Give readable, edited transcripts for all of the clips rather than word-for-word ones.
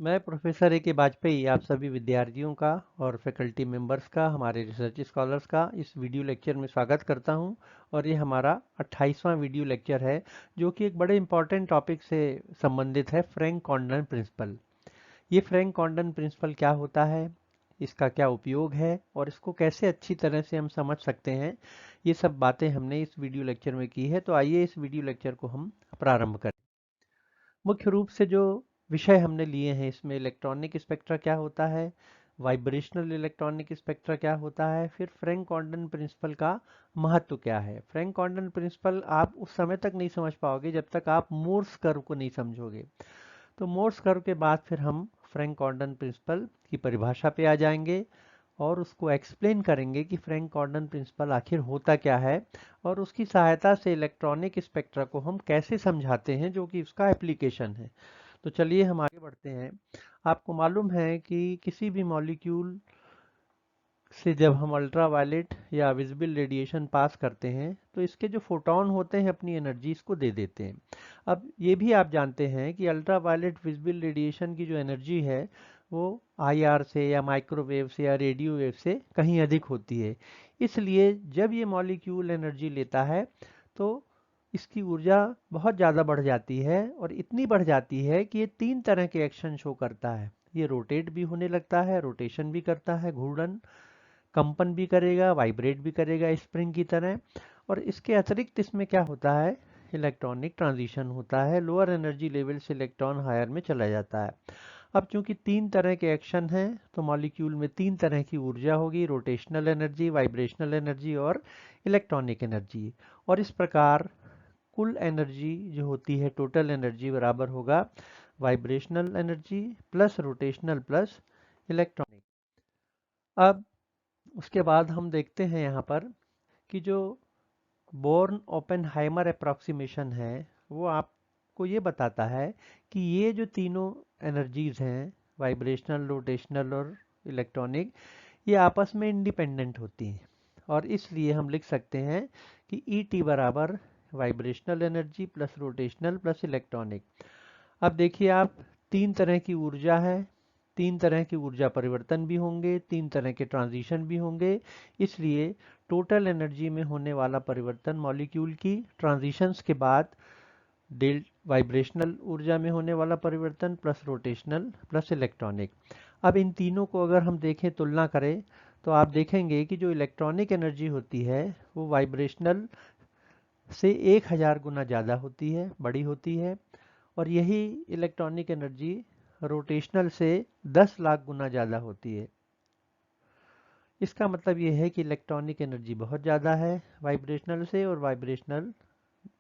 मैं professor A के वाजपेयी आप सभी विद्यार्थियों का और फैकल्टी मेंबर्स का हमारे रिसर्च स्कॉलर्स का इस वीडियो लेक्चर में स्वागत करता हूं। और ये हमारा 28वां वीडियो लेक्चर है जो कि एक बड़े इंपॉर्टेंट टॉपिक से संबंधित है, फ्रैंक कॉंडन प्रिंसिपल। ये फ्रैंक कॉंडन प्रिंसिपल क्या होता है, इसका क्या उपयोग है और इसको कैसे अच्छी तरह से हम समझ सकते हैं, ये सब बातें हमने इस वीडियो लेक्चर में की है। तो आइए इस वीडियो लेक्चर को हम प्रारंभ करें। मुख्य रूप से जो विषय हमने लिए हैं इसमें इलेक्ट्रॉनिक स्पेक्ट्रा क्या होता है, वाइब्रेशनल इलेक्ट्रॉनिक स्पेक्ट्रा क्या होता है, फिर फ्रैंक कॉंडन प्रिंसिपल का महत्व क्या है। फ्रैंक कॉंडन प्रिंसिपल आप उस समय तक नहीं समझ पाओगे जब तक आप मोर्स कर्व को नहीं समझोगे। तो मोर्स कर्व के बाद फिर हम फ्रैंक कॉंडन प्रिंसिपल की परिभाषा पे आ जाएंगे और उसको एक्सप्लेन करेंगे कि फ्रैंक कॉंडन प्रिंसिपल आखिर होता क्या है और उसकी सहायता से इलेक्ट्रॉनिक स्पेक्ट्रा को हम कैसे समझाते हैं, जो कि उसका एप्लीकेशन है। तो चलिए हम आगे बढ़ते हैं। आपको मालूम है कि किसी भी मॉलिक्यूल से जब हम अल्ट्रावायलेट या विजिबल रेडिएशन पास करते हैं तो इसके जो फोटॉन होते हैं अपनी एनर्जी इसको दे देते हैं। अब ये भी आप जानते हैं कि अल्ट्रावायलेट विजिबल रेडिएशन की जो एनर्जी है वो आईआर से या माइक्रोवेव से या रेडियो वेव से कहीं अधिक होती है। इसलिए जब ये मॉलिक्यूल एनर्जी लेता है तो इसकी ऊर्जा बहुत ज़्यादा बढ़ जाती है और इतनी बढ़ जाती है कि ये तीन तरह के एक्शन शो करता है। ये रोटेट भी होने लगता है, रोटेशन भी करता है, घूर्णन कंपन भी करेगा, वाइब्रेट भी करेगा स्प्रिंग की तरह। और इसके अतिरिक्त इसमें क्या होता है, इलेक्ट्रॉनिक ट्रांजिशन होता है, लोअर एनर्जी लेवल से इलेक्ट्रॉन हायर में चला जाता है। अब चूंकि तीन तरह के एक्शन हैं तो मॉलिक्यूल में तीन तरह की ऊर्जा होगी, रोटेशनल एनर्जी, वाइब्रेशनल एनर्जी और इलेक्ट्रॉनिक एनर्जी। और इस प्रकार कुल एनर्जी जो होती है, टोटल एनर्जी बराबर होगा vibrational energy plus rotational plus electronic. अब उसके बाद हम देखते हैं यहाँ पर कि जो बोर्न ओपेनहाइमर अप्रॉक्सीमेशन है वो आपको ये बताता है कि ये जो तीनों एनर्जीज हैं, वाइब्रेशनल, रोटेशनल और इलेक्ट्रॉनिक, ये आपस में इंडिपेंडेंट होती हैं। और इसलिए हम लिख सकते हैं कि ई टी बराबर vibrational energy plus rotational plus electronic. अब देखिए आप, तीन तरह की ऊर्जा है, तीन तरह की ऊर्जा परिवर्तन भी होंगे, तीन तरह के ट्रांजिशन भी होंगे। इसलिए टोटल एनर्जी में होने वाला परिवर्तन मॉलिक्यूल की ट्रांजिशंस के बाद डेल वाइब्रेशनल ऊर्जा में होने वाला परिवर्तन प्लस रोटेशनल प्लस इलेक्ट्रॉनिक। अब इन तीनों को अगर हम देखें, तुलना करें, तो आप देखेंगे कि जो इलेक्ट्रॉनिक एनर्जी होती है वो वाइब्रेशनल से 1000 गुना ज़्यादा होती है, बड़ी होती है। और यही इलेक्ट्रॉनिक एनर्जी रोटेशनल से 10 लाख गुना ज़्यादा होती है। इसका मतलब ये है कि इलेक्ट्रॉनिक एनर्जी बहुत ज़्यादा है वाइब्रेशनल से और वाइब्रेशनल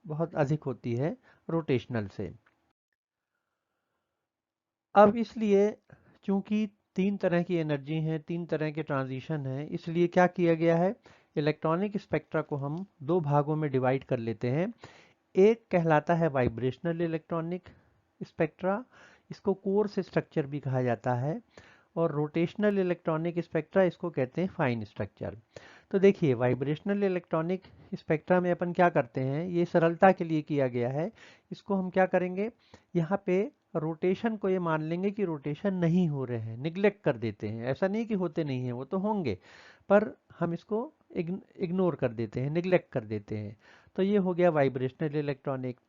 बहुत अधिक होती है रोटेशनल से। अब इसलिए चूंकि तीन तरह की एनर्जी हैं, तीन तरह के ट्रांजिशन हैं, इसलिए क्या किया गया है, इलेक्ट्रॉनिक स्पेक्ट्रा को हम दो भागों में डिवाइड कर लेते हैं। एक कहलाता है वाइब्रेशनल इलेक्ट्रॉनिक स्पेक्ट्रा, इसको कोर्स स्ट्रक्चर भी कहा जाता है। और रोटेशनल इलेक्ट्रॉनिक स्पेक्ट्रा, इसको कहते हैं फाइन स्ट्रक्चर। तो देखिए, वाइब्रेशनल इलेक्ट्रॉनिक स्पेक्ट्रा में अपन क्या करते हैं, ये सरलता के लिए किया गया है। इसको हम क्या करेंगे, यहाँ पे रोटेशन को ये मान लेंगे कि रोटेशन नहीं हो रहे हैं, निग्लेक्ट कर देते हैं। ऐसा नहीं कि होते नहीं हैं, वो तो होंगे, पर हम इसको इग्नोर कर देते हैं, निग्लेक्ट कर देते हैं। तो ये हो गया वाइब्रेशनल इलेक्ट्रॉनिक।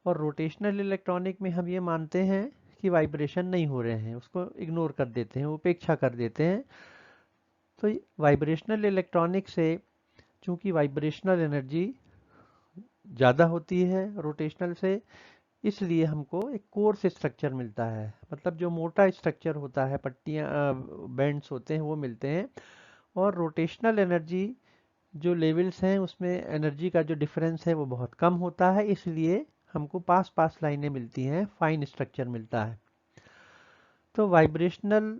और रोटेशनल इलेक्ट्रॉनिक में हम ये मानते हैं कि वाइब्रेशन नहीं हो रहे हैं, उसको इग्नोर कर देते हैं, उपेक्षा कर देते हैं। तो वाइब्रेशनल इलेक्ट्रॉनिक से चूंकि वाइब्रेशनल एनर्जी ज़्यादा होती है रोटेशनल से, इसलिए हमको एक कोर्स स्ट्रक्चर मिलता है। मतलब जो मोटा स्ट्रक्चर होता है, पट्टियाँ, बैंड्स होते हैं, वो मिलते हैं। और रोटेशनल एनर्जी जो लेवल्स हैं उसमें एनर्जी का जो डिफरेंस है वो बहुत कम होता है, इसलिए हमको पास पास लाइनें मिलती हैं, फाइन स्ट्रक्चर मिलता है। तो vibrational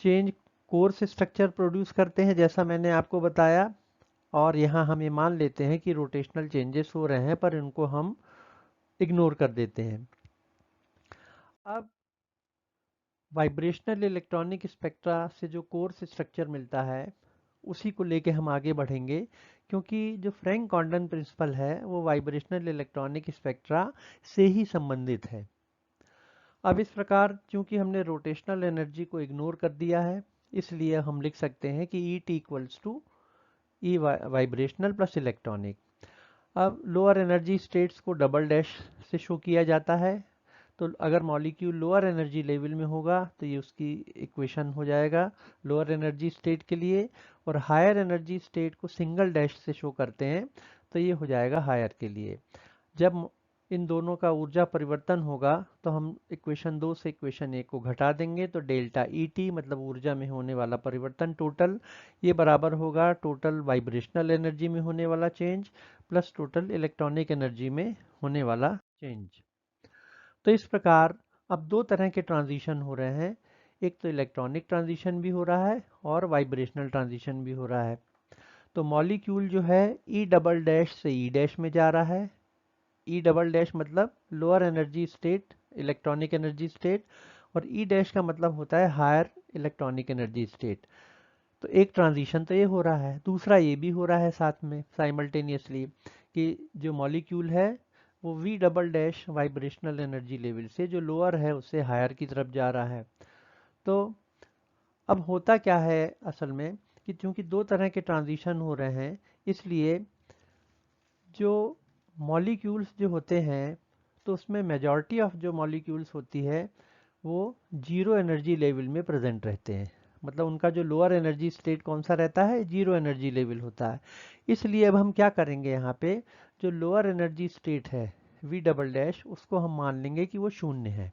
change course structure produce करते हैं जैसा मैंने आपको बताया। और यहाँ हम ये मान लेते हैं कि रोटेशनल चेंजेस हो रहे हैं, पर इनको हम इग्नोर कर देते हैं। अब वाइब्रेशनल इलेक्ट्रॉनिक स्पेक्ट्रा से जो कोर्स स्ट्रक्चर मिलता है उसी को लेके हम आगे बढ़ेंगे, क्योंकि जो फ्रैंक कॉंडन प्रिंसिपल है वो वाइब्रेशनल इलेक्ट्रॉनिक स्पेक्ट्रा से ही संबंधित है। अब इस प्रकार चूंकि हमने रोटेशनल एनर्जी को इग्नोर कर दिया है, इसलिए हम लिख सकते हैं कि E T equals to E vibrational plus electronic. अब लोअर एनर्जी स्टेट्स को डबल डैश से शो किया जाता है, तो अगर मॉलिक्यूल लोअर एनर्जी लेवल में होगा तो ये उसकी इक्वेशन हो जाएगा लोअर एनर्जी स्टेट के लिए, और हायर एनर्जी स्टेट को सिंगल डैश से शो करते हैं तो ये हो जाएगा हायर के लिए। जब इन दोनों का ऊर्जा परिवर्तन होगा तो हम इक्वेशन 2 से इक्वेशन 1 को घटा देंगे, तो डेल्टा ई टी मतलब ऊर्जा में होने वाला परिवर्तन टोटल, ये बराबर होगा टोटल वाइब्रेशनल एनर्जी में होने वाला change plus total electronic energy में होने वाला चेंज। तो इस प्रकार अब दो तरह के ट्रांजिशन हो रहे हैं, एक तो इलेक्ट्रॉनिक ट्रांजिशन भी हो रहा है और वाइब्रेशनल ट्रांजिशन भी हो रहा है। तो मॉलिक्यूल जो है ई डबल डैश से ई डैश में जा रहा है, ई डबल डैश मतलब lower energy state electronic energy state, और ई डैश का मतलब होता है हायर इलेक्ट्रॉनिक एनर्जी स्टेट। तो एक ट्रांजिशन तो ये हो रहा है, दूसरा ये भी हो रहा है साथ में साइमल्टेनियसली कि जो मॉलिक्यूल है वो V double dash vibrational energy level से जो लोअर है उससे हायर की तरफ जा रहा है। तो अब होता क्या है असल में कि चूंकि दो तरह के ट्रांजिशन हो रहे हैं, इसलिए जो मॉलिक्यूल्स जो होते हैं तो उसमें मेजॉरिटी ऑफ जो मॉलिक्यूल्स होती है वो जीरो एनर्जी लेवल में प्रेजेंट रहते हैं। मतलब उनका जो लोअर एनर्जी स्टेट कौन सा रहता है, जीरो एनर्जी लेवल होता है। इसलिए अब हम क्या करेंगे, यहाँ पे जो लोअर एनर्जी स्टेट है वी डबल डैश उसको हम मान लेंगे कि वो शून्य है।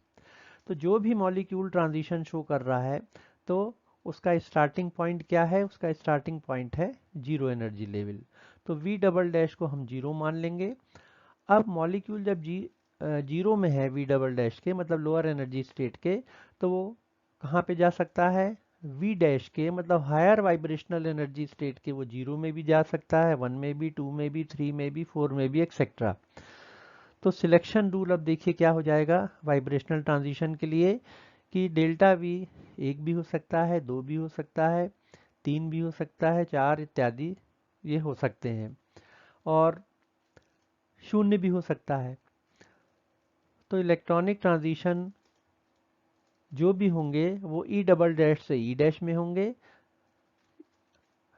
तो जो भी मॉलिक्यूल ट्रांजिशन शो कर रहा है तो उसका स्टार्टिंग पॉइंट क्या है, उसका स्टार्टिंग पॉइंट है जीरो एनर्जी लेवल। तो वी डबल डैश को हम जीरो मान लेंगे। अब मॉलिक्यूल जब जीरो में है वी डबल डैश के मतलब लोअर एनर्जी स्टेट के, तो वो कहाँ पे जा सकता है, वी डैश के मतलब हायर वाइब्रेशनल एनर्जी स्टेट के वो जीरो में भी जा सकता है, 1 में भी, 2 में भी, 3 में भी, 4 में भी एक्सेट्रा। तो सिलेक्शन रूल अब देखिए क्या हो जाएगा वाइब्रेशनल ट्रांजिशन के लिए कि डेल्टा वी एक भी हो सकता है, दो भी हो सकता है, तीन भी हो सकता है, चार इत्यादि ये हो सकते हैं, और शून्य भी हो सकता है। तो इलेक्ट्रॉनिक ट्रांजिशन जो भी होंगे वो ई डबल डैश से ई डैश में होंगे,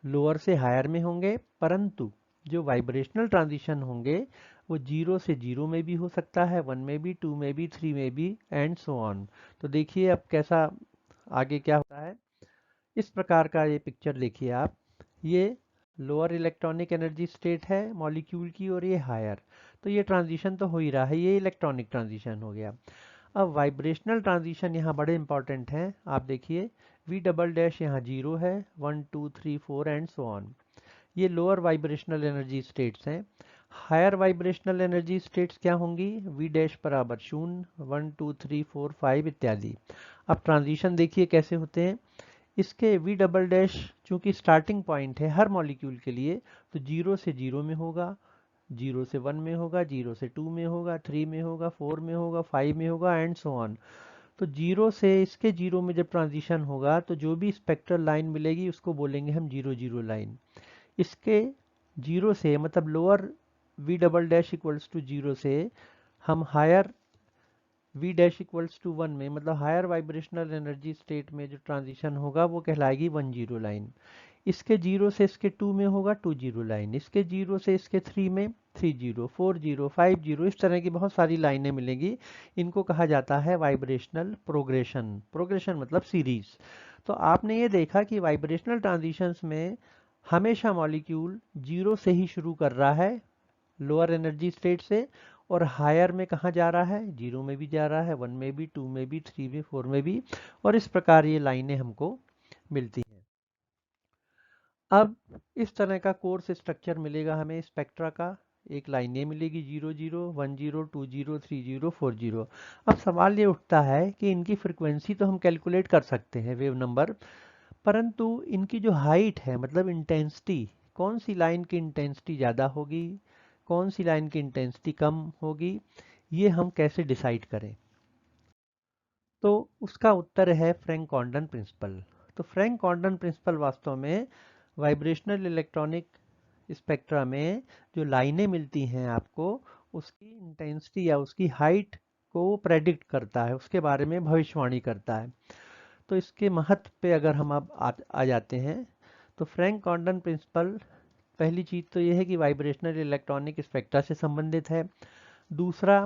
लोअर से हायर में होंगे, परंतु जो वाइब्रेशनल ट्रांजिशन होंगे वो जीरो से जीरो में भी हो सकता है, 1 में भी, 2 में भी, 3 में भी एंड सो ऑन। तो देखिए अब कैसा आगे क्या होता है, इस प्रकार का ये पिक्चर देखिए आप, ये लोअर इलेक्ट्रॉनिक एनर्जी स्टेट है मॉलिक्यूल की और ये हायर, तो ये ट्रांजिशन तो हो ही रहा है, ये इलेक्ट्रॉनिक ट्रांजिशन हो गया। अब वाइब्रेशनल ट्रांजिशन यहाँ बड़े इंपॉर्टेंट हैं, आप देखिए वी डबल डैश यहाँ जीरो है, 1 2 3 4 एंड सो ऑन, ये लोअर वाइब्रेशनल एनर्जी स्टेट्स हैं। हायर वाइब्रेशनल एनर्जी स्टेट्स क्या होंगी, वी डैश बराबर शून्य, 1 2 3 4 5 इत्यादि। अब ट्रांजिशन देखिए कैसे होते हैं, इसके वी डबल डैश चूंकि स्टार्टिंग पॉइंट है हर मॉलिक्यूल के लिए, तो जीरो से जीरो में होगा, जीरो से 1 में होगा, जीरो से 2 में होगा, 3 में होगा, 4 में होगा, 5 में होगा एंड सो ऑन। तो जीरो से इसके जीरो में जब ट्रांजिशन होगा तो जो भी स्पेक्ट्रल लाइन मिलेगी उसको बोलेंगे हम जीरो जीरो लाइन। इसके जीरो से मतलब lower V double dash equals to zero से हम higher V dash equals to 1 में मतलब हायर वाइब्रेशनल एनर्जी स्टेट में जो ट्रांजिशन होगा वो कहलाएगी 1 जीरो लाइन। इसके जीरो से इसके 2 में होगा 2 जीरो लाइन, इसके जीरो से इसके 3 में 3 जीरो, 4 जीरो, 5 जीरो, इस तरह की बहुत सारी लाइनें मिलेंगी। इनको कहा जाता है वाइब्रेशनल प्रोग्रेशन, प्रोग्रेशन मतलब सीरीज। तो आपने ये देखा कि वाइब्रेशनल ट्रांजिशंस में हमेशा मॉलिक्यूल जीरो से ही शुरू कर रहा है लोअर एनर्जी स्टेट से, और हायर में कहाँ जा रहा है, जीरो में भी जा रहा है, 1 में भी, 2 में भी, 3 में, 4 में भी, और इस प्रकार ये लाइनें हमको मिलती हैं। अब इस तरह का कोर्स स्ट्रक्चर मिलेगा हमें स्पेक्ट्रा का, एक लाइनें मिलेगी 0 0 1 0 2 0 3 0 4 0। अब सवाल ये उठता है कि इनकी फ्रिक्वेंसी तो हम कैलकुलेट कर सकते हैं वेव नंबर, परंतु इनकी जो हाइट है मतलब इंटेंसिटी, कौन सी लाइन की इंटेंसिटी ज़्यादा होगी, कौन सी लाइन की इंटेंसिटी कम होगी, ये हम कैसे डिसाइड करें। तो उसका उत्तर है फ्रैंक कॉन्डन प्रिंसिपल। तो फ्रैंक कॉन्डन प्रिंसिपल वास्तव में वाइब्रेशनल इलेक्ट्रॉनिक स्पेक्ट्रा में जो लाइनें मिलती हैं आपको उसकी इंटेंसिटी या उसकी हाइट को प्रेडिक्ट करता है, उसके बारे में भविष्यवाणी करता है। तो इसके महत्व पे अगर हम अब आ जाते हैं, तो फ्रैंक कॉन्डन प्रिंसिपल, पहली चीज़ तो ये है कि वाइब्रेशनल इलेक्ट्रॉनिक स्पेक्ट्रा से संबंधित है। दूसरा,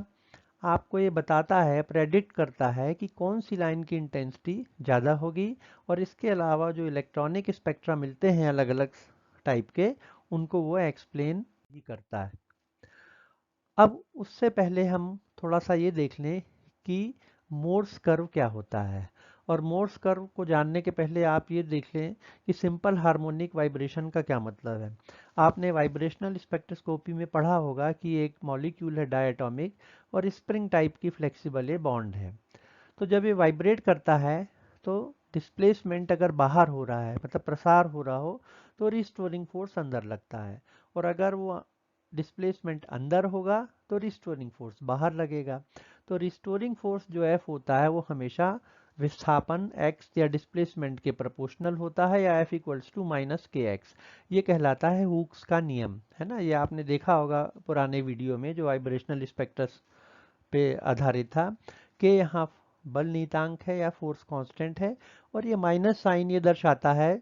आपको ये बताता है, प्रेडिक्ट करता है कि कौन सी लाइन की इंटेंसिटी ज़्यादा होगी, और इसके अलावा जो इलेक्ट्रॉनिक स्पेक्ट्रा मिलते हैं अलग अलग टाइप के, उनको वो एक्सप्लेन भी करता है। अब उससे पहले हम थोड़ा सा ये देख लें कि मोर्स कर्व क्या होता है। और मोर्स कर्व को जानने के पहले आप ये देख लें कि सिंपल हार्मोनिक वाइब्रेशन का क्या मतलब है। आपने वाइब्रेशनल स्पेक्ट्रोस्कोपी में पढ़ा होगा कि एक मॉलिक्यूल है डायटोमिक, और स्प्रिंग टाइप की फ्लेक्सिबल बॉन्ड है। तो जब ये वाइब्रेट करता है तो डिस्प्लेसमेंट अगर बाहर हो रहा है, मतलब प्रसार हो रहा हो, तो रिस्टोरिंग फोर्स अंदर लगता है, और अगर वो डिस्प्लेसमेंट अंदर होगा तो रिस्टोरिंग फोर्स बाहर लगेगा। तो रिस्टोरिंग फोर्स जो एफ होता है वो हमेशा विस्थापन x या डिस्प्लेसमेंट के प्रोपोर्शनल होता है, या F इक्वल्स टू माइनस के एक्स। ये कहलाता है हुक्स का नियम, है ना। ये आपने देखा होगा पुराने वीडियो में जो वाइब्रेशनल स्पेक्ट्रस पे आधारित था, कि यहाँ बल नीतांक है या फोर्स कांस्टेंट है, और ये माइनस साइन ये दर्शाता है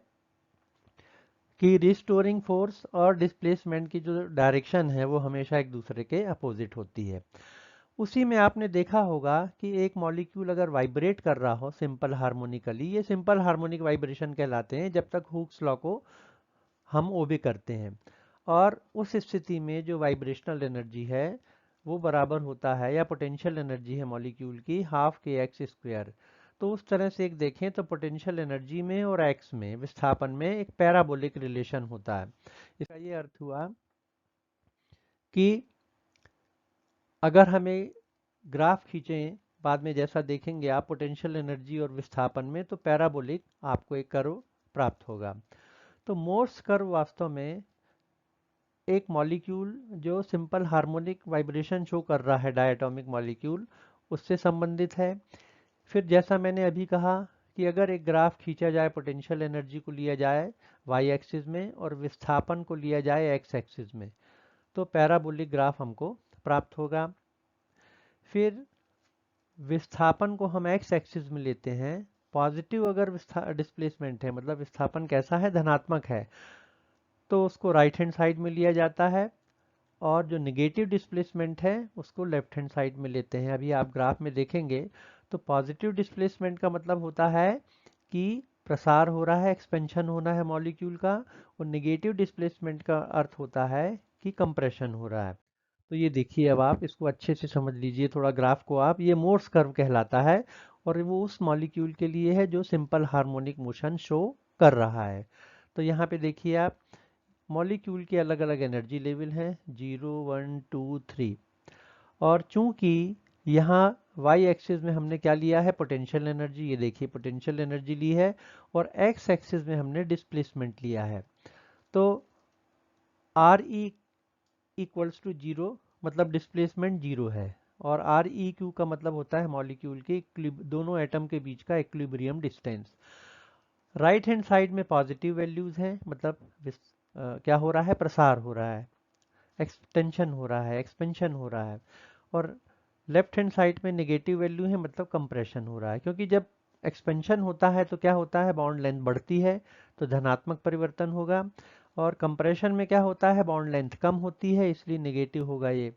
कि रिस्टोरिंग फोर्स और डिस्प्लेसमेंट की जो डायरेक्शन है वो हमेशा एक दूसरे के अपोजिट होती है। उसी में आपने देखा होगा कि एक मॉलिक्यूल अगर वाइब्रेट कर रहा हो सिंपल हार्मोनिकली, ये सिंपल हार्मोनिक वाइब्रेशन कहलाते हैं जब तक हुक्स लॉ को हम ओबे करते हैं। और उस स्थिति में जो वाइब्रेशनल एनर्जी है वो बराबर होता है, या पोटेंशियल एनर्जी है मॉलिक्यूल की, हाफ के एक्स स्क्वायर। तो उस तरह से एक देखें तो पोटेंशियल एनर्जी में और एक्स में, विस्थापन में एक पैराबोलिक रिलेशन होता है। इसका ये अर्थ हुआ कि अगर हमें ग्राफ खींचें, बाद में जैसा देखेंगे आप पोटेंशियल एनर्जी और विस्थापन में, तो पैराबोलिक आपको एक कर्व प्राप्त होगा। तो मोर्स कर्व वास्तव में एक मॉलिक्यूल जो सिंपल हार्मोनिक वाइब्रेशन शो कर रहा है, डायटोमिक मॉलिक्यूल, उससे संबंधित है। फिर जैसा मैंने अभी कहा कि अगर एक ग्राफ खींचा जाए, पोटेंशियल एनर्जी को लिया जाए वाई एक्सिस में और विस्थापन को लिया जाए एक्स एक्सिस में, तो पैराबोलिक ग्राफ हमको प्राप्त होगा। फिर विस्थापन को हम एक्स एक्सिस में लेते हैं, पॉजिटिव अगर डिस्प्लेसमेंट है, मतलब विस्थापन कैसा है, धनात्मक है, तो उसको राइट हैंड साइड में लिया जाता है, और जो निगेटिव डिस्प्लेसमेंट है उसको लेफ्ट हैंड साइड में लेते हैं। अभी आप ग्राफ में देखेंगे तो पॉजिटिव डिस्प्लेसमेंट का मतलब होता है कि प्रसार हो रहा है, एक्सपेंशन होना है मॉलिक्यूल का, और निगेटिव डिस्प्लेसमेंट का अर्थ होता है कि कंप्रेशन हो रहा है। तो ये देखिए, अब आप इसको अच्छे से समझ लीजिए थोड़ा ग्राफ को आप, ये मोर्स कर्व कहलाता है, और वो उस मॉलिक्यूल के लिए है जो सिंपल हार्मोनिक मोशन शो कर रहा है। तो यहाँ पे देखिए आप, मॉलिक्यूल के अलग अलग एनर्जी लेवल हैं, 0 1 2 3। और चूंकि यहाँ वाई एक्सिस में हमने क्या लिया है, पोटेंशियल एनर्जी, ये देखिए पोटेंशियल एनर्जी ली है, और एक्स एक्सिस में हमने डिस्प्लेसमेंट लिया है। तो R E equals to zero, मतलब डिस्प्लेसमेंट जीरो है, और आर ई क्यू का मतलब होता है मॉलिक्यूल के दोनों एटम के बीच का equilibrium distance. Right hand side में पॉजिटिव वैल्यूज हैं, मतलब क्या हो रहा है, प्रसार हो रहा है, एक्सटेंशन हो रहा है, एक्सपेंशन हो रहा है। और लेफ्ट हैंड साइड में नेगेटिव वैल्यू है, मतलब कंप्रेशन हो रहा है, क्योंकि जब एक्सपेंशन होता है तो क्या होता है, बॉन्ड लेंथ बढ़ती है, तो धनात्मक परिवर्तन होगा। और कंप्रेशन में क्या होता है, बॉन्ड लेंथ कम होती है, इसलिए नेगेटिव होगा ये।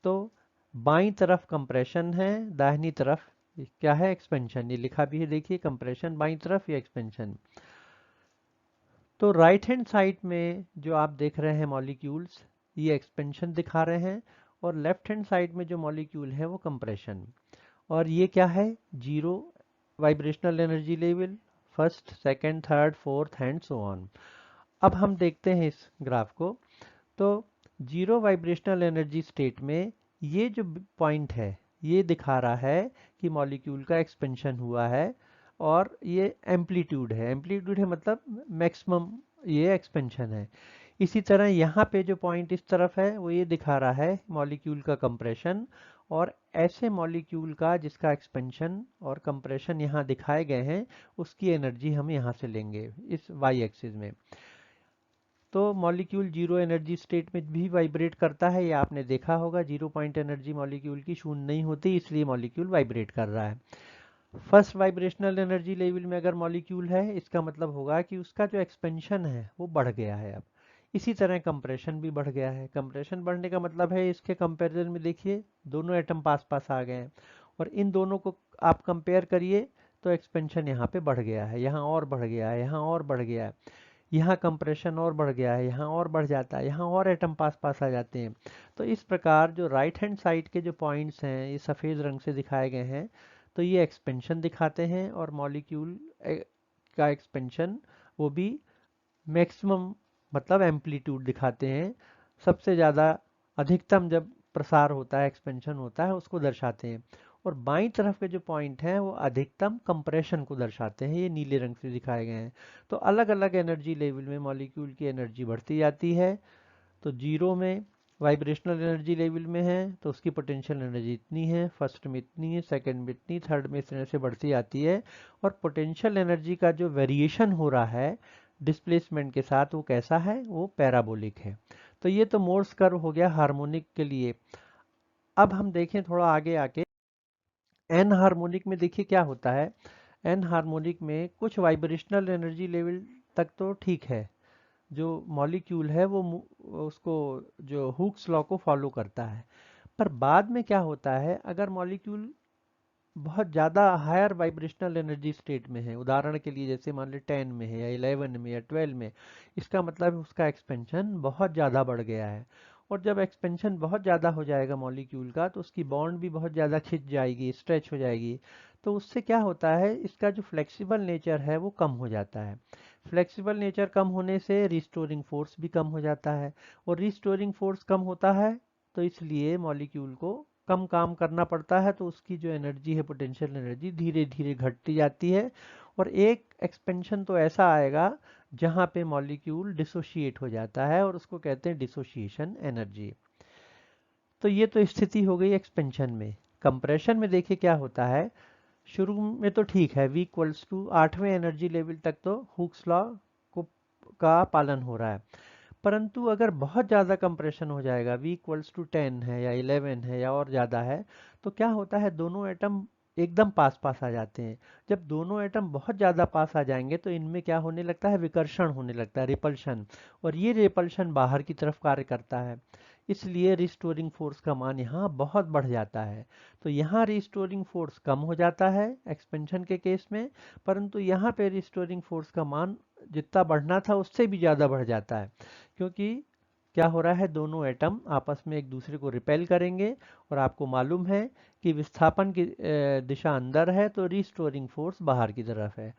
तो बाईं तरफ कंप्रेशन है, दाहिनी तरफ क्या है, एक्सपेंशन। ये लिखा भी है देखिए, कंप्रेशन बाईं तरफ या एक्सपेंशन। तो राइट हैंड साइड में जो आप देख रहे हैं मॉलिक्यूल्स, ये एक्सपेंशन दिखा रहे हैं, और लेफ्ट हैंड साइड में जो मॉलिक्यूल है वो कंप्रेशन। और ये क्या है, zero vibrational energy level, first second third fourth and so on. अब हम देखते हैं इस ग्राफ को। तो जीरो वाइब्रेशनल एनर्जी स्टेट में ये जो पॉइंट है, ये दिखा रहा है कि मॉलिक्यूल का एक्सपेंशन हुआ है, और ये एम्पलीट्यूड है, एम्पलीट्यूड है मतलब मैक्सिमम ये एक्सपेंशन है। इसी तरह यहाँ पे जो पॉइंट इस तरफ है वो ये दिखा रहा है मॉलिक्यूल का कंप्रेशन, और ऐसे मॉलिक्यूल का जिसका एक्सपेंशन और कंप्रेशन यहाँ दिखाए गए हैं, उसकी एनर्जी हम यहाँ से लेंगे इस वाई एक्सिस में। तो मॉलिक्यूल जीरो एनर्जी स्टेट में भी वाइब्रेट करता है, ये आपने देखा होगा। जीरो पॉइंट एनर्जी मॉलिक्यूल की शून्य नहीं होती, इसलिए मॉलिक्यूल वाइब्रेट कर रहा है। फर्स्ट वाइब्रेशनल एनर्जी लेवल में अगर मॉलिक्यूल है, इसका मतलब होगा कि उसका जो एक्सपेंशन है वो बढ़ गया है अब। इसी तरह कंप्रेशन भी बढ़ गया है। कंप्रेशन बढ़ने का मतलब है, इसके कंपैरिजन में देखिए दोनों एटम पास पास आ गए हैं, और इन दोनों को आप कंपेयर करिए तो एक्सपेंशन यहाँ पे बढ़ गया है, यहाँ और बढ़ गया है, यहाँ और बढ़ गया है, यहाँ कंप्रेशन और बढ़ गया है, यहाँ और बढ़ जाता है, यहाँ और एटम पास पास आ जाते हैं। तो इस प्रकार जो राइट हैंड साइड के जो पॉइंट्स हैं ये सफ़ेद रंग से दिखाए गए हैं, तो ये एक्सपेंशन दिखाते हैं, और मॉलिक्यूल का एक्सपेंशन वो भी मैक्सिमम मतलब एम्पलीट्यूड दिखाते हैं। सबसे ज़्यादा अधिकतम जब प्रसार होता है, एक्सपेंशन होता है, उसको दर्शाते हैं। और बाईं तरफ के जो पॉइंट हैं वो अधिकतम कंप्रेशन को दर्शाते हैं, ये नीले रंग से दिखाए गए हैं। तो अलग अलग एनर्जी लेवल में मॉलिक्यूल की एनर्जी बढ़ती जाती है। तो जीरो में वाइब्रेशनल एनर्जी लेवल में है तो उसकी पोटेंशियल एनर्जी इतनी है, फर्स्ट में इतनी है, सेकंड में इतनी, थर्ड में इस तरह से बढ़ती आती है। और पोटेंशियल एनर्जी का जो वेरिएशन हो रहा है डिस्प्लेसमेंट के साथ, वो कैसा है, वो पैराबोलिक है। तो ये तो मोर्स कर्व हो गया हार्मोनिक के लिए। अब हम देखें थोड़ा आगे आके एन हार्मोनिक में, देखिए क्या होता है। एन हार्मोनिक में कुछ वाइब्रेशनल एनर्जी लेवल तक तो ठीक है, जो मॉलिक्यूल है वो उसको जो हुक्स लॉ को फॉलो करता है। पर बाद में क्या होता है, अगर मॉलिक्यूल बहुत ज़्यादा हायर वाइब्रेशनल एनर्जी स्टेट में है, उदाहरण के लिए जैसे मान ली 10 में है या 11 में या 12 में, इसका मतलब उसका एक्सपेंशन बहुत ज़्यादा बढ़ गया है। और जब एक्सपेंशन बहुत ज़्यादा हो जाएगा मॉलिक्यूल का, तो उसकी बॉन्ड भी बहुत ज़्यादा खिंच जाएगी, स्ट्रेच हो जाएगी। तो उससे क्या होता है, इसका जो फ्लेक्सिबल नेचर है वो कम हो जाता है। फ्लेक्सिबल नेचर कम होने से रिस्टोरिंग फोर्स भी कम हो जाता है, और रिस्टोरिंग फोर्स कम होता है तो इसलिए मॉलिक्यूल को कम काम करना पड़ता है, तो उसकी जो एनर्जी है, पोटेंशियल एनर्जी, धीरे धीरे घटती जाती है। और एक एक्सपेंशन तो ऐसा आएगा जहां पे मॉलिक्यूल डिसोशिएट हो जाता है, और उसको कहते हैं डिसोशिएशन एनर्जी। तो ये तो स्थिति हो गई एक्सपेंशन में। कंप्रेशन में देखिए क्या होता है, शुरू में तो ठीक है, V इक्वल्स टू 8वें एनर्जी लेवल तक तो हुक्स लॉ को का पालन हो रहा है। परंतु अगर बहुत ज़्यादा कंप्रेशन हो जाएगा, V इक्वल्स टू 10 है या 11 है या और ज़्यादा है, तो क्या होता है, दोनों एटम एकदम पास पास आ जाते हैं। जब दोनों एटम बहुत ज़्यादा पास आ जाएंगे तो इनमें क्या होने लगता है, विकर्षण होने लगता है, रिपल्शन। और ये रिपल्शन बाहर की तरफ कार्य करता है, इसलिए रिस्टोरिंग फोर्स का मान यहाँ बहुत बढ़ जाता है। तो यहाँ रिस्टोरिंग फोर्स कम हो जाता है एक्सपेंशन के केस में, परंतु यहाँ पे रिस्टोरिंग फोर्स का मान जितना बढ़ना था उससे भी ज़्यादा बढ़ जाता है, क्योंकि क्या हो रहा है, दोनों एटम आपस में एक दूसरे को रिपेल करेंगे। और आपको मालूम है कि विस्थापन की दिशा अंदर है तो रिस्टोरिंग फोर्स बाहर की तरफ है।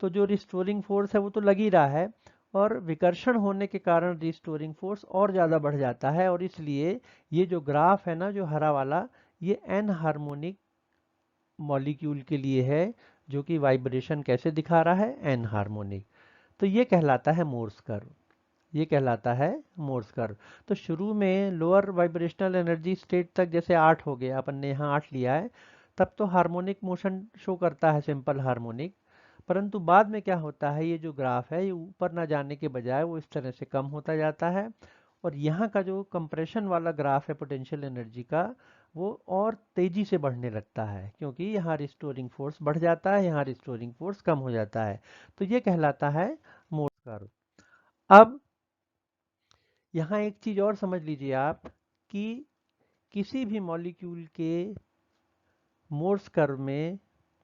तो जो रिस्टोरिंग फोर्स है वो तो लग ही रहा है, और विकर्षण होने के कारण रिस्टोरिंग फोर्स और ज़्यादा बढ़ जाता है। और इसलिए ये जो ग्राफ है ना, जो हरा वाला, ये एन हार्मोनिक मॉलिक्यूल के लिए है, जो कि वाइब्रेशन कैसे दिखा रहा है, एन हार्मोनिक। तो ये कहलाता है मोर्स कर्व, ये कहलाता है मोर्स कर्व। तो शुरू में लोअर वाइब्रेशनल एनर्जी स्टेट तक जैसे 8 हो गया, अपन ने यहाँ 8 लिया है, तब तो हार्मोनिक मोशन शो करता है, सिंपल हार्मोनिक। परंतु बाद में क्या होता है, ये जो ग्राफ है ये ऊपर ना जाने के बजाय वो इस तरह से कम होता जाता है। और यहाँ का जो कंप्रेशन वाला ग्राफ है पोटेंशियल एनर्जी का, वो और तेजी से बढ़ने लगता है, क्योंकि यहाँ रिस्टोरिंग फोर्स बढ़ जाता है, यहाँ रिस्टोरिंग फोर्स कम हो जाता है। तो ये कहलाता है मोर्स कर्व। अब यहाँ एक चीज और समझ लीजिए आप, कि किसी भी मॉलिक्यूल के मोर्स कर्व में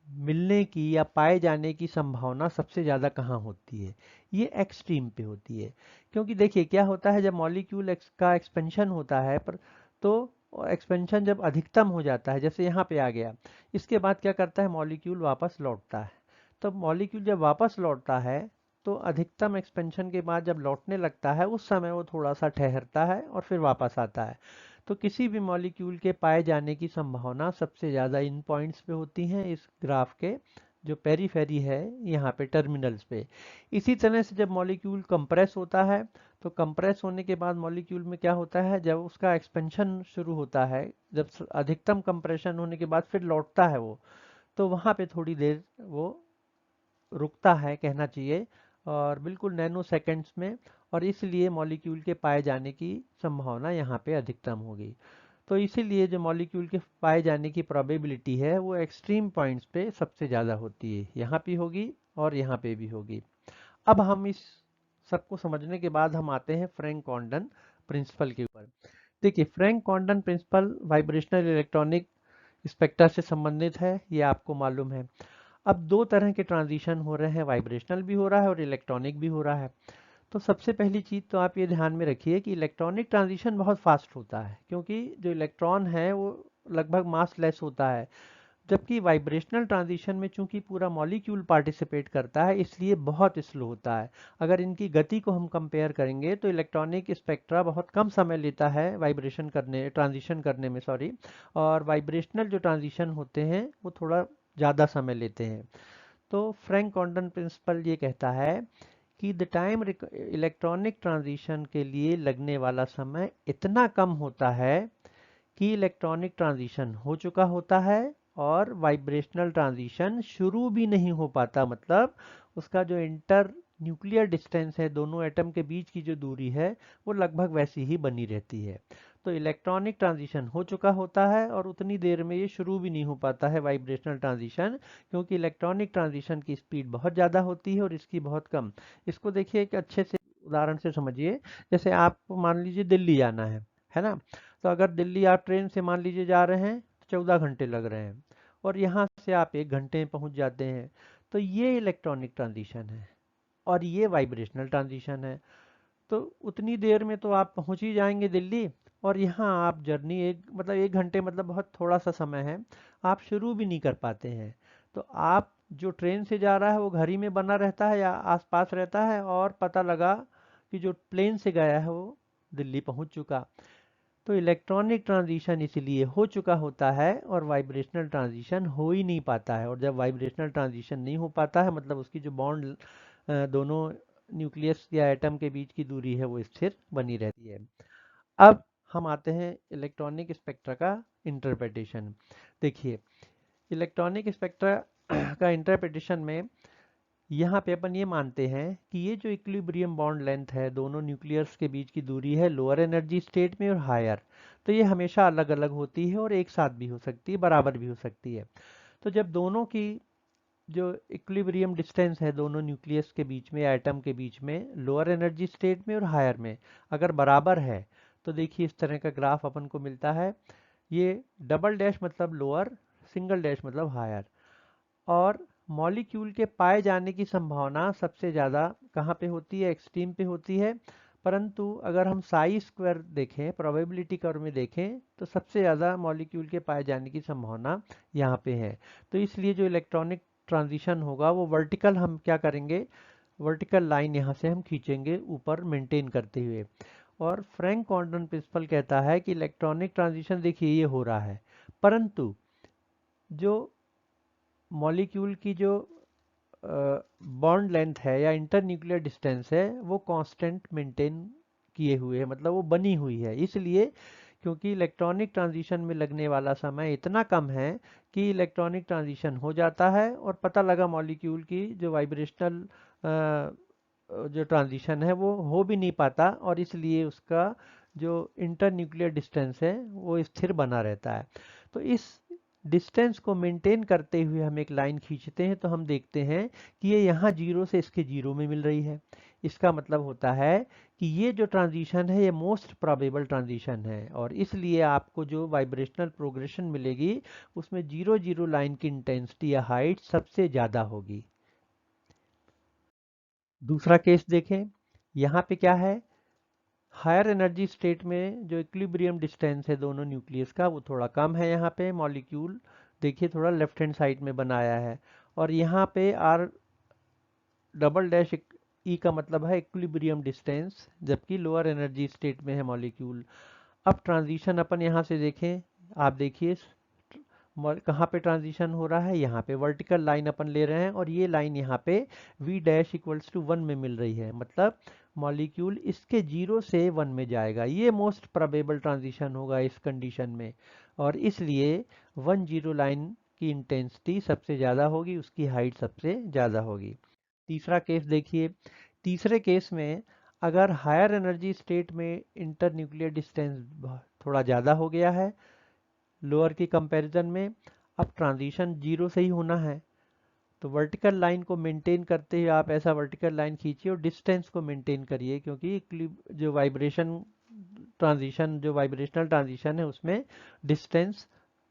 मिलने की या पाए जाने की संभावना सबसे ज़्यादा कहाँ होती है, ये एक्सट्रीम पे होती है। क्योंकि देखिए क्या होता है, जब मॉलिक्यूल का एक्सपेंशन होता है पर, तो एक्सपेंशन जब अधिकतम हो जाता है, जैसे यहाँ पे आ गया, इसके बाद क्या करता है, मॉलिक्यूल वापस लौटता है। तो मॉलिक्यूल जब वापस लौटता है तो अधिकतम एक्सपेंशन के बाद जब लौटने लगता है, उस समय वो थोड़ा सा ठहरता है और फिर वापस आता है। तो किसी भी मॉलिक्यूल के पाए जाने की संभावना सबसे ज़्यादा इन पॉइंट्स पे होती हैं, इस ग्राफ के जो पेरीफेरी है, यहाँ पे टर्मिनल्स पे। इसी तरह से जब मॉलिक्यूल कंप्रेस होता है, तो कंप्रेस होने के बाद मॉलिक्यूल में क्या होता है, जब उसका एक्सपेंशन शुरू होता है, जब अधिकतम कंप्रेशन होने के बाद फिर लौटता है वो, तो वहाँ पे थोड़ी देर वो रुकता है कहना चाहिए, और बिल्कुल नैनो सेकेंड्स में। और इसलिए मॉलिक्यूल के पाए जाने की संभावना यहाँ पे अधिकतम होगी। तो इसीलिए जो मॉलिक्यूल के पाए जाने की प्रोबेबिलिटी है वो एक्सट्रीम पॉइंट्स पे सबसे ज़्यादा होती है, यहाँ भी होगी और यहाँ पे भी होगी। अब हम इस सबको समझने के बाद हम आते हैं फ्रैंक कॉन्डन प्रिंसिपल के ऊपर। देखिए, Franck Condon principle vibrational electronic spectra से संबंधित है, ये आपको मालूम है। अब दो तरह के ट्रांजिशन हो रहे हैं, वाइब्रेशनल भी हो रहा है और इलेक्ट्रॉनिक भी हो रहा है। तो सबसे पहली चीज़ तो आप ये ध्यान में रखिए कि इलेक्ट्रॉनिक ट्रांजिशन बहुत फास्ट होता है, क्योंकि जो इलेक्ट्रॉन है वो लगभग मास लेस होता है। जबकि वाइब्रेशनल ट्रांजिशन में चूंकि पूरा मॉलिक्यूल पार्टिसिपेट करता है, इसलिए बहुत स्लो होता है। अगर इनकी गति को हम कंपेयर करेंगे तो इलेक्ट्रॉनिक स्पेक्ट्रा बहुत कम समय लेता है ट्रांजिशन करने में, सॉरी। और वाइब्रेशनल जो ट्रांजिशन होते हैं वो थोड़ा ज़्यादा समय लेते हैं। तो फ्रैंक कॉन्डन प्रिंसिपल ये कहता है कि द टाइम इलेक्ट्रॉनिक ट्रांजिशन के लिए लगने वाला समय इतना कम होता है कि इलेक्ट्रॉनिक ट्रांजिशन हो चुका होता है और वाइब्रेशनल ट्रांजिशन शुरू भी नहीं हो पाता। मतलब उसका जो इंटर न्यूक्लियर डिस्टेंस है, दोनों एटम के बीच की जो दूरी है, वो लगभग वैसी ही बनी रहती है। तो इलेक्ट्रॉनिक ट्रांजिशन हो चुका होता है और उतनी देर में ये शुरू भी नहीं हो पाता है वाइब्रेशनल ट्रांजिशन, क्योंकि इलेक्ट्रॉनिक ट्रांजिशन की स्पीड बहुत ज़्यादा होती है और इसकी बहुत कम। इसको देखिए एक अच्छे से उदाहरण से समझिए। जैसे आप मान लीजिए दिल्ली जाना है ना। तो अगर दिल्ली आप ट्रेन से मान लीजिए जा रहे हैं तो 14 घंटे लग रहे हैं, और यहाँ से आप 1 घंटे में पहुँच जाते हैं। तो ये इलेक्ट्रॉनिक ट्रांजिशन है और ये वाइब्रेशनल ट्रांजिशन है। तो उतनी देर में तो आप पहुँच ही जाएंगे दिल्ली, और यहाँ आप जर्नी 1 घंटे मतलब बहुत थोड़ा सा समय है, आप शुरू भी नहीं कर पाते हैं। तो आप जो ट्रेन से जा रहा है वो घर ही में बना रहता है या आसपास रहता है, और पता लगा कि जो प्लेन से गया है वो दिल्ली पहुँच चुका। तो इलेक्ट्रॉनिक ट्रांजिशन इसलिए हो चुका होता है और वाइब्रेशनल ट्रांजिशन हो ही नहीं पाता है। और जब वाइब्रेशनल ट्रांजिशन नहीं हो पाता है, मतलब उसकी जो बॉन्ड दोनों न्यूक्लियस या एटम के बीच की दूरी है वो स्थिर बनी रहती है। अब हम आते हैं इलेक्ट्रॉनिक स्पेक्ट्रा का इंटरप्रिटेशन। देखिए, इलेक्ट्रॉनिक स्पेक्ट्रा का इंटरप्रिटेशन में यहाँ पे अपन ये मानते हैं कि ये जो इक्विलिब्रियम बॉन्ड लेंथ है, दोनों न्यूक्लियस के बीच की दूरी है लोअर एनर्जी स्टेट में और हायर, तो ये हमेशा अलग अलग होती है और एक साथ भी हो सकती है, बराबर भी हो सकती है। तो जब दोनों की जो इक्विलिब्रियम डिस्टेंस है दोनों न्यूक्लियस के बीच में या एटम के बीच में, लोअर एनर्जी स्टेट में और हायर में, अगर बराबर है, तो देखिए इस तरह का ग्राफ अपन को मिलता है। ये डबल डैश मतलब लोअर, सिंगल डैश मतलब हायर। और मॉलिक्यूल के पाए जाने की संभावना सबसे ज़्यादा कहाँ पे होती है? एक्सट्रीम पे होती है। परंतु अगर हम साई स्क्वायर देखें, प्रोबेबिलिटी कर्व में देखें, तो सबसे ज़्यादा मॉलिक्यूल के पाए जाने की संभावना यहाँ पे है। तो इसलिए जो इलेक्ट्रॉनिक ट्रांजिशन होगा वो वर्टिकल, हम क्या करेंगे, वर्टिकल लाइन यहाँ से हम खींचेंगे ऊपर मेंटेन करते हुए। और फ्रैंक कॉन्डन प्रिंसिपल कहता है कि इलेक्ट्रॉनिक ट्रांजिशन देखिए ये हो रहा है, परंतु जो मॉलिक्यूल की जो बॉन्ड लेंथ है या इंटर न्यूक्लियर डिस्टेंस है वो कांस्टेंट मेंटेन किए हुए है, मतलब वो बनी हुई है। इसलिए क्योंकि इलेक्ट्रॉनिक ट्रांजिशन में लगने वाला समय इतना कम है कि इलेक्ट्रॉनिक ट्रांजिशन हो जाता है और पता लगा मॉलिक्यूल की जो वाइब्रेशनल जो ट्रांजिशन है वो हो भी नहीं पाता, और इसलिए उसका जो इंटर न्यूक्लियर डिस्टेंस है वो स्थिर बना रहता है। तो इस डिस्टेंस को मेंटेन करते हुए हम एक लाइन खींचते हैं तो हम देखते हैं कि ये यहाँ जीरो से इसके जीरो में मिल रही है। इसका मतलब होता है कि ये जो ट्रांजिशन है ये मोस्ट प्रोबेबल ट्रांजिशन है, और इसलिए आपको जो वाइब्रेशनल प्रोग्रेशन मिलेगी उसमें जीरो जीरो लाइन की इंटेंसिटी या हाइट सबसे ज़्यादा होगी। दूसरा केस देखें, यहाँ पे क्या है, हायर एनर्जी स्टेट में जो इक्विलिब्रियम डिस्टेंस है दोनों न्यूक्लियस का वो थोड़ा कम है। यहाँ पे मॉलिक्यूल देखिए थोड़ा लेफ्ट हैंड साइड में बनाया है, और यहाँ पे आर डबल डैश ई का मतलब है इक्विलिब्रियम डिस्टेंस, जबकि लोअर एनर्जी स्टेट में है मॉलिक्यूल। अब ट्रांजिशन अपन यहाँ से देखें, आप देखिए कहाँ पे ट्रांजिशन हो रहा है, यहाँ पे वर्टिकल लाइन अपन ले रहे हैं और ये लाइन यहाँ पे v डैश इक्वल्स टू 1 में मिल रही है, मतलब मॉलिक्यूल इसके जीरो से 1 में जाएगा। ये मोस्ट प्रोबेबल ट्रांजिशन होगा इस कंडीशन में, और इसलिए 1 0 लाइन की इंटेंसिटी सबसे ज़्यादा होगी, उसकी हाइट सबसे ज़्यादा होगी। तीसरा केस देखिए, तीसरे केस में अगर हायर एनर्जी स्टेट में इंटर न्यूक्लियर डिस्टेंस थोड़ा ज़्यादा हो गया है लोअर की कंपैरिजन में, अब ट्रांजिशन जीरो से ही होना है, तो वर्टिकल लाइन को मेंटेन करते हुए आप ऐसा वर्टिकल लाइन खींचिए और डिस्टेंस को मेंटेन करिए, क्योंकि जो वाइब्रेशनल ट्रांजिशन है उसमें डिस्टेंस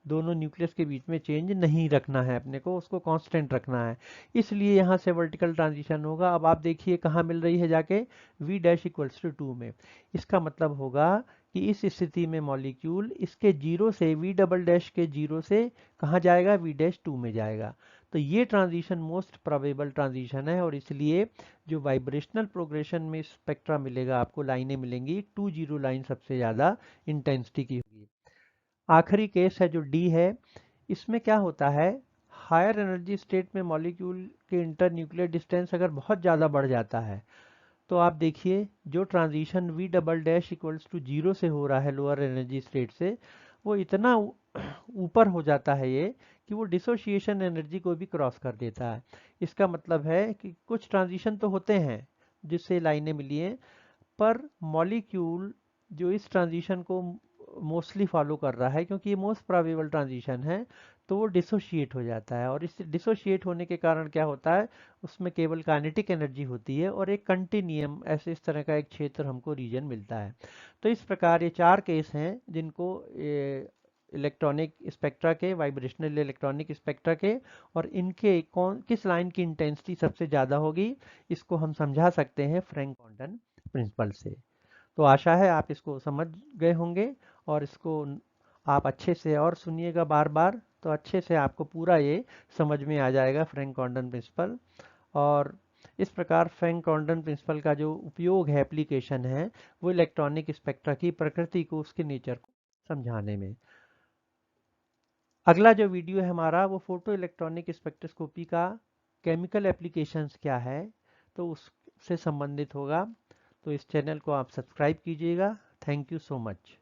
दोनों न्यूक्लियस के बीच में चेंज नहीं रखना है, अपने को उसको कांस्टेंट रखना है। इसलिए यहाँ से वर्टिकल ट्रांजिशन होगा। अब आप देखिए कहाँ मिल रही है जाके, v डैश इक्वल्स टू 2 में। इसका मतलब होगा कि इस स्थिति में मॉलिक्यूल इसके जीरो से v डबल डैश के जीरो से कहाँ जाएगा, v डैश 2 में जाएगा। तो ये ट्रांजिशन मोस्ट प्रोबेबल ट्रांजिशन है, और इसलिए जो वाइब्रेशनल प्रोग्रेशन में स्पेक्ट्रा मिलेगा आपको, लाइनें मिलेंगी, 2 लाइन सबसे ज़्यादा इंटेंसिटी की होगी। आखिरी केस है जो डी है, इसमें क्या होता है, हायर एनर्जी स्टेट में मॉलिक्यूल के इंटर न्यूक्लियर डिस्टेंस अगर बहुत ज़्यादा बढ़ जाता है, तो आप देखिए जो transition v double dash equals to 0 से हो रहा है लोअर एनर्जी स्टेट से, वो इतना ऊपर हो जाता है ये कि वो डिसोशिएशन एनर्जी को भी क्रॉस कर देता है। इसका मतलब है कि कुछ ट्रांजिशन तो होते हैं जिससे लाइनें मिली हैं, पर मॉलिक्यूल जो इस ट्रांजिशन को मोस्टली फॉलो कर रहा है, क्योंकि ये मोस्ट प्रोबेबल ट्रांजिशन है, तो वो डिसोशिएट हो जाता है। और इस डिसोशिएट होने के कारण क्या होता है, उसमें केवल काइनेटिक एनर्जी होती है और एक कंटिन्यूम ऐसे इस तरह का एक क्षेत्र हमको रीजन मिलता है। तो इस प्रकार ये 4 केस हैं जिनको इलेक्ट्रॉनिक स्पेक्ट्रा के, वाइब्रेशनल इलेक्ट्रॉनिक स्पेक्ट्रा के, और इनके कौन किस लाइन की इंटेंसिटी सबसे ज़्यादा होगी, इसको हम समझा सकते हैं फ्रैंक कोंडन प्रिंसिपल से। तो आशा है आप इसको समझ गए होंगे, और इसको आप अच्छे से और सुनिएगा बार बार, तो अच्छे से आपको पूरा ये समझ में आ जाएगा फ्रैंक कोंडन प्रिंसिपल। और इस प्रकार फ्रैंक कोंडन प्रिंसिपल का जो उपयोग है, एप्लीकेशन है, वो इलेक्ट्रॉनिक स्पेक्ट्रा की प्रकृति को, उसके नेचर को समझाने में। अगला जो वीडियो है हमारा, वो फोटो इलेक्ट्रॉनिक स्पेक्ट्रोस्कोपी का केमिकल एप्लीकेशंस क्या है, तो उससे संबंधित होगा। तो इस चैनल को आप सब्सक्राइब कीजिएगा। Thank you so much.